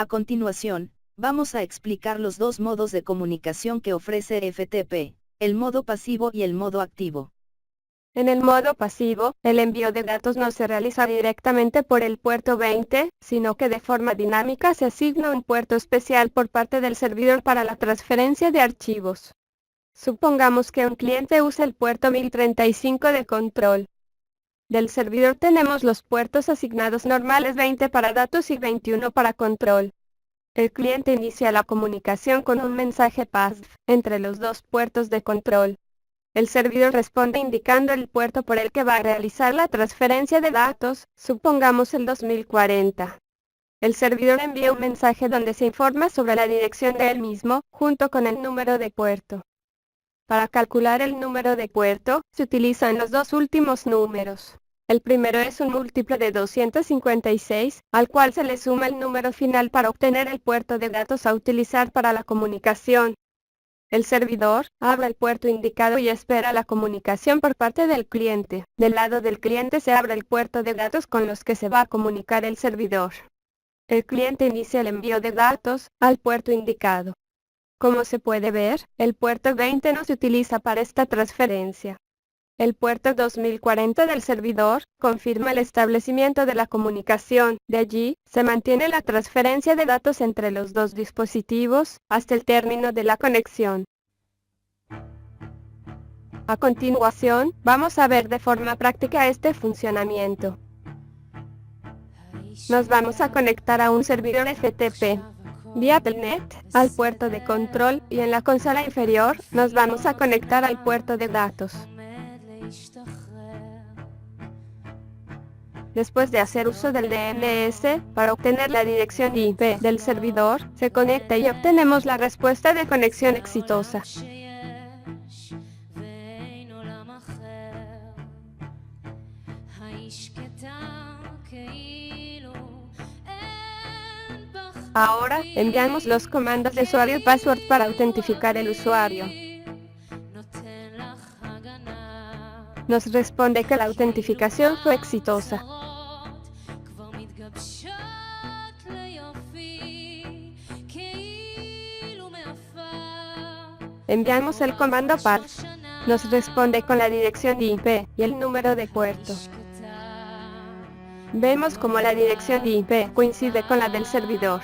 A continuación, vamos a explicar los dos modos de comunicación que ofrece FTP, el modo pasivo y el modo activo. En el modo pasivo, el envío de datos no se realiza directamente por el puerto 20, sino que de forma dinámica se asigna un puerto especial por parte del servidor para la transferencia de archivos. Supongamos que un cliente usa el puerto 1035 de control. Del servidor tenemos los puertos asignados normales 20 para datos y 21 para control. El cliente inicia la comunicación con un mensaje PASF entre los dos puertos de control. El servidor responde indicando el puerto por el que va a realizar la transferencia de datos, supongamos el 2040. El servidor envía un mensaje donde se informa sobre la dirección de él mismo, junto con el número de puerto. Para calcular el número de puerto, se utilizan los dos últimos números. El primero es un múltiplo de 256, al cual se le suma el número final para obtener el puerto de datos a utilizar para la comunicación. El servidor abre el puerto indicado y espera la comunicación por parte del cliente. Del lado del cliente se abre el puerto de datos con los que se va a comunicar el servidor. El cliente inicia el envío de datos al puerto indicado. Como se puede ver, el puerto 20 no se utiliza para esta transferencia. El puerto 2040 del servidor confirma el establecimiento de la comunicación. De allí, se mantiene la transferencia de datos entre los dos dispositivos hasta el término de la conexión. A continuación, vamos a ver de forma práctica este funcionamiento. Nos vamos a conectar a un servidor FTP vía Telnet al puerto de control y en la consola inferior nos vamos a conectar al puerto de datos. Después de hacer uso del DNS para obtener la dirección IP del servidor, se conecta y obtenemos la respuesta de conexión exitosa. Ahora, enviamos los comandos de usuario y password para autentificar el usuario. Nos responde que la autentificación fue exitosa. Enviamos el comando path. Nos responde con la dirección IP y el número de puerto. Vemos como la dirección IP coincide con la del servidor.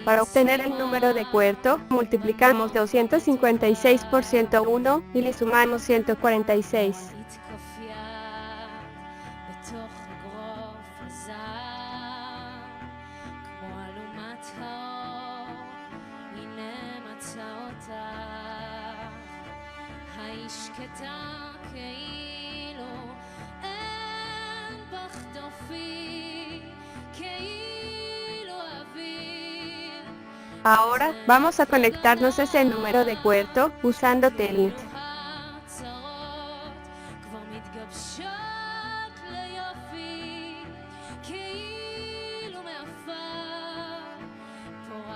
Para obtener el número de puerto, multiplicamos 256 por 101 y le sumamos 146. Ahora, vamos a conectarnos a ese número de puerto usando Telnet.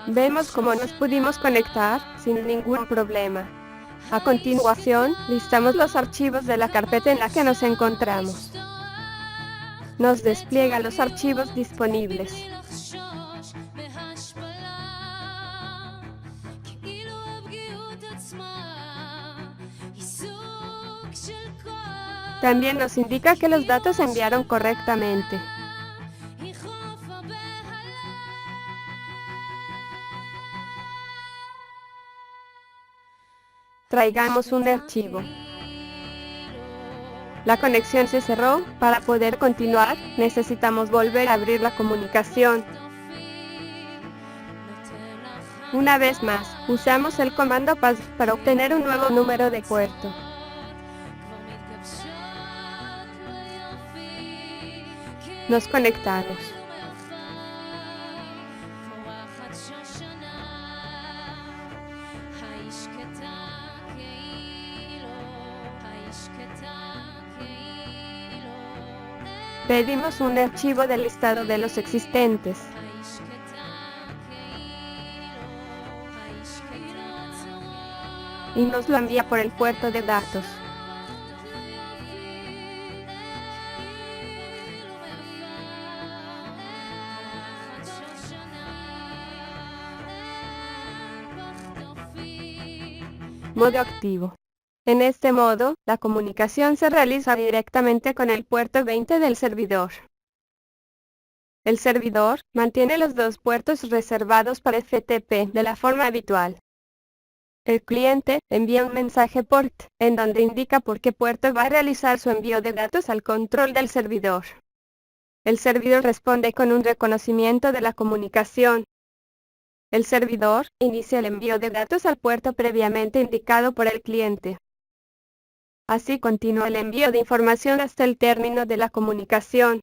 Vemos cómo nos pudimos conectar sin ningún problema. A continuación, listamos los archivos de la carpeta en la que nos encontramos. Nos despliega los archivos disponibles. También nos indica que los datos se enviaron correctamente. Traigamos un archivo. La conexión se cerró. Para poder continuar, necesitamos volver a abrir la comunicación. Una vez más, usamos el comando path para obtener un nuevo número de puerto. Nos conectamos. Pedimos un archivo del listado de los existentes. Y nos lo envía por el puerto de datos. Modo activo. En este modo, la comunicación se realiza directamente con el puerto 20 del servidor. El servidor mantiene los dos puertos reservados para FTP de la forma habitual. El cliente envía un mensaje port, en donde indica por qué puerto va a realizar su envío de datos al control del servidor. El servidor responde con un reconocimiento de la comunicación. El servidor inicia el envío de datos al puerto previamente indicado por el cliente. Así continúa el envío de información hasta el término de la comunicación.